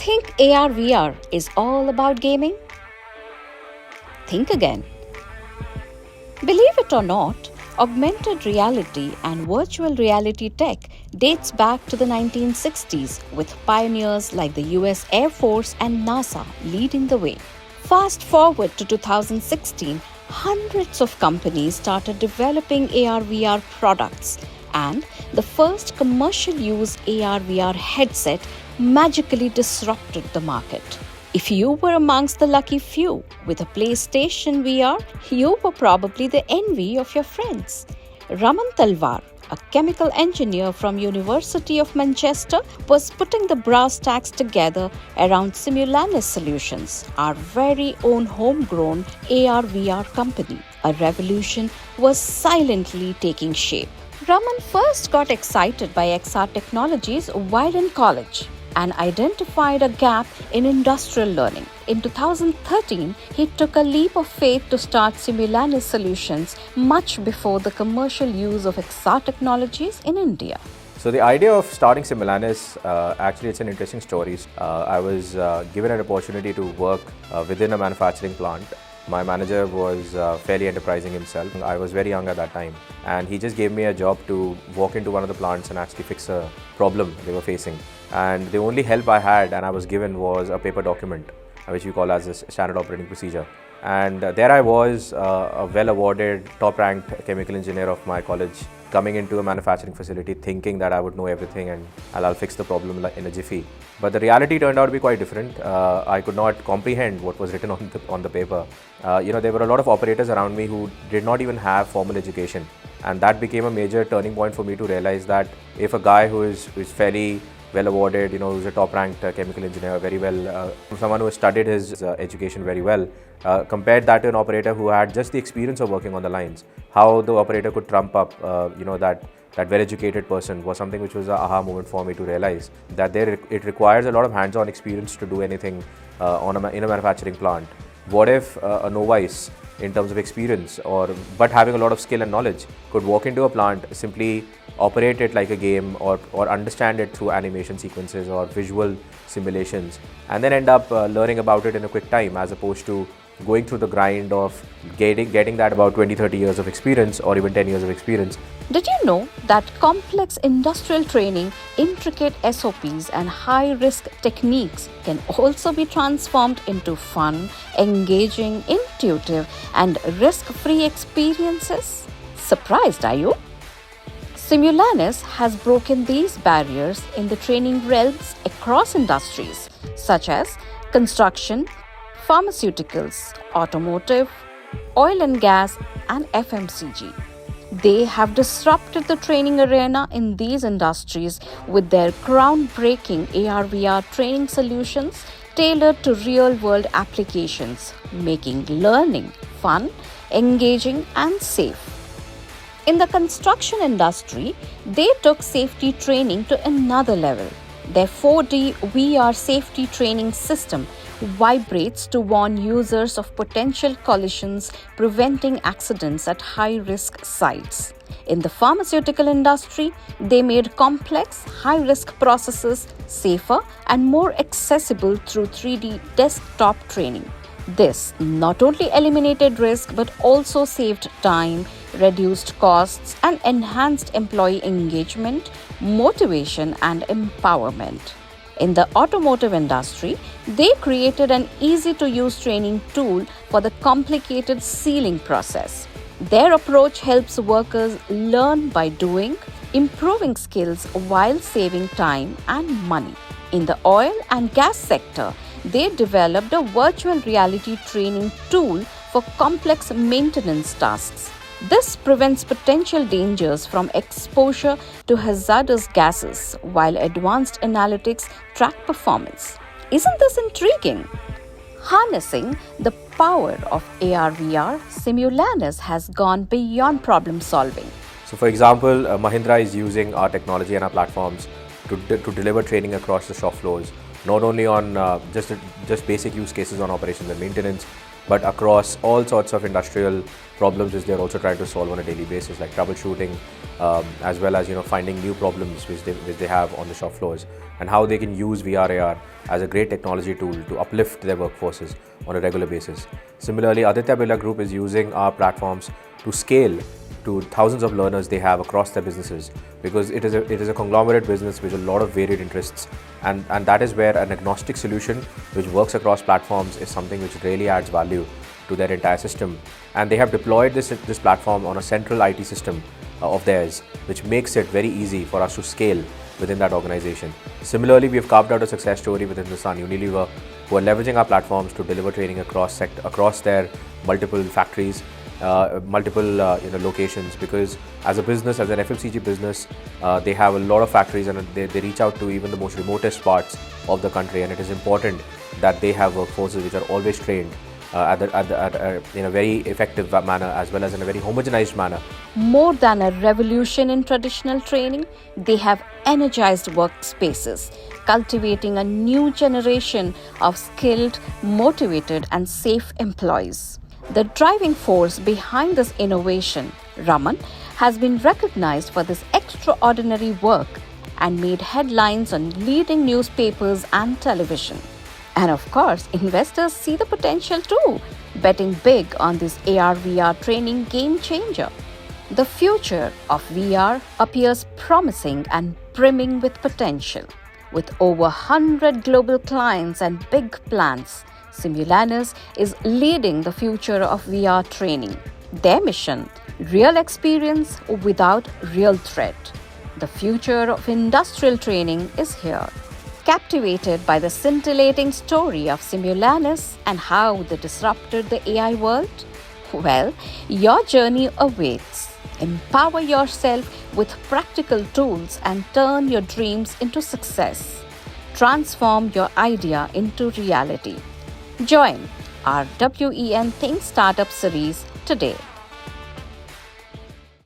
think AR VR is all about gaming? Think again. Believe it or not, augmented reality and virtual reality tech dates back to the 1960s with pioneers like the US Air Force and NASA leading the way. Fast forward to 2016, hundreds of companies started developing AR VR products, and the first commercial use AR VR headset magically disrupted the market. If you were amongst the lucky few with a PlayStation VR, you were probably the envy of your friends. Raman, a chemical engineer from University of Manchester, was putting the brass tacks together around Simulanis Solutions, our very own homegrown AR VR company. A revolution was silently taking shape. Raman first got excited by XR technologies while in college and identified a gap in industrial learning. In 2013, he took a leap of faith to start Simulanis Solutions much before the commercial use of XR technologies in India. So the idea of starting Simulanis, actually it's an interesting story. I was given an opportunity to work within a manufacturing plant. My manager was fairly enterprising himself. I was very young at that time, and he just gave me a job to walk into one of the plants and actually fix a problem they were facing. And the only help I had and I was given was a paper document, which we call as a standard operating procedure. And there I was, a well-awarded, top-ranked chemical engineer of my college, coming into a manufacturing facility thinking that I would know everything and I'll fix the problem in a jiffy. But the reality turned out to be quite different. I could not comprehend what was written on the paper. There were a lot of operators around me who did not even have formal education. And that became a major turning point for me to realize that if a guy who is fairly well awarded, who's a top ranked chemical engineer, very well, someone who has studied his education very well, compared that to an operator who had just the experience of working on the lines, how the operator could trump up, that well-educated person was something which was an aha moment for me to realize that it requires a lot of hands-on experience to do anything in a manufacturing plant. What if a novice in terms of experience but having a lot of skill and knowledge could walk into a plant, simply operate it like a game or understand it through animation sequences or visual simulations, and then end up learning about it in a quick time, as opposed to going through the grind of getting that about 20-30 years of experience or even 10 years of experience. Did you know that complex industrial training, intricate SOPs and high-risk techniques can also be transformed into fun, engaging, intuitive and risk-free experiences? Surprised, are you? Simulanis has broken these barriers in the training realms across industries such as construction, pharmaceuticals, automotive, oil and gas, and FMCG. They have disrupted the training arena in these industries with their groundbreaking AR/VR training solutions tailored to real-world applications, making learning fun, engaging, and safe. In the construction industry, they took safety training to another level. Their 4D VR safety training system vibrates to warn users of potential collisions, preventing accidents at high-risk sites. In the pharmaceutical industry, they made complex, high-risk processes safer and more accessible through 3D desktop training. This not only eliminated risk but also saved time, reduced costs, and enhanced employee engagement, motivation, and empowerment. In the automotive industry, they created an easy-to-use training tool for the complicated sealing process. Their approach helps workers learn by doing, improving skills while saving time and money. In the oil and gas sector, they developed a virtual reality training tool for complex maintenance tasks. This prevents potential dangers from exposure to hazardous gases, while advanced analytics track performance. Isn't this intriguing? Harnessing the power of AR/VR, Simulanis has gone beyond problem solving. So for example, Mahindra is using our technology and our platforms to deliver training across the shop floors, not only on just basic use cases on operations and maintenance, but across all sorts of industrial problems which they're also trying to solve on a daily basis, like troubleshooting as well as finding new problems which they have on the shop floors, and how they can use VR AR as a great technology tool to uplift their workforces on a regular basis. Similarly, Aditya Birla Group is using our platforms to scale to thousands of learners they have across their businesses, because it is a conglomerate business with a lot of varied interests, and that is where an agnostic solution which works across platforms is something which really adds value to their entire system. And they have deployed this platform on a central IT system of theirs, which makes it very easy for us to scale within that organization. Similarly, we have carved out a success story within the Sun Unilever, who are leveraging our platforms to deliver training across their multiple factories, multiple locations, because as a business, as an FMCG business, they have a lot of factories, and they reach out to even the most remotest parts of the country, and it is important that they have workforces which are always trained in a very effective manner, as well as in a very homogenized manner. More than a revolution in traditional training, they have energized workspaces, cultivating a new generation of skilled, motivated, and safe employees. The driving force behind this innovation, Raman, has been recognized for this extraordinary work and made headlines on leading newspapers and television. And of course, investors see the potential too, betting big on this AR/VR training game changer. The future of VR appears promising and brimming with potential. With over 100 global clients and big plans, Simulanis is leading the future of VR training. Their mission: real experience without real threat. The future of industrial training is here. Captivated by the scintillating story of Simulanis and how they disrupted the AI world? Well, your journey awaits. Empower yourself with practical tools and turn your dreams into success. Transform your idea into reality. Join our WEN Think Startup series today.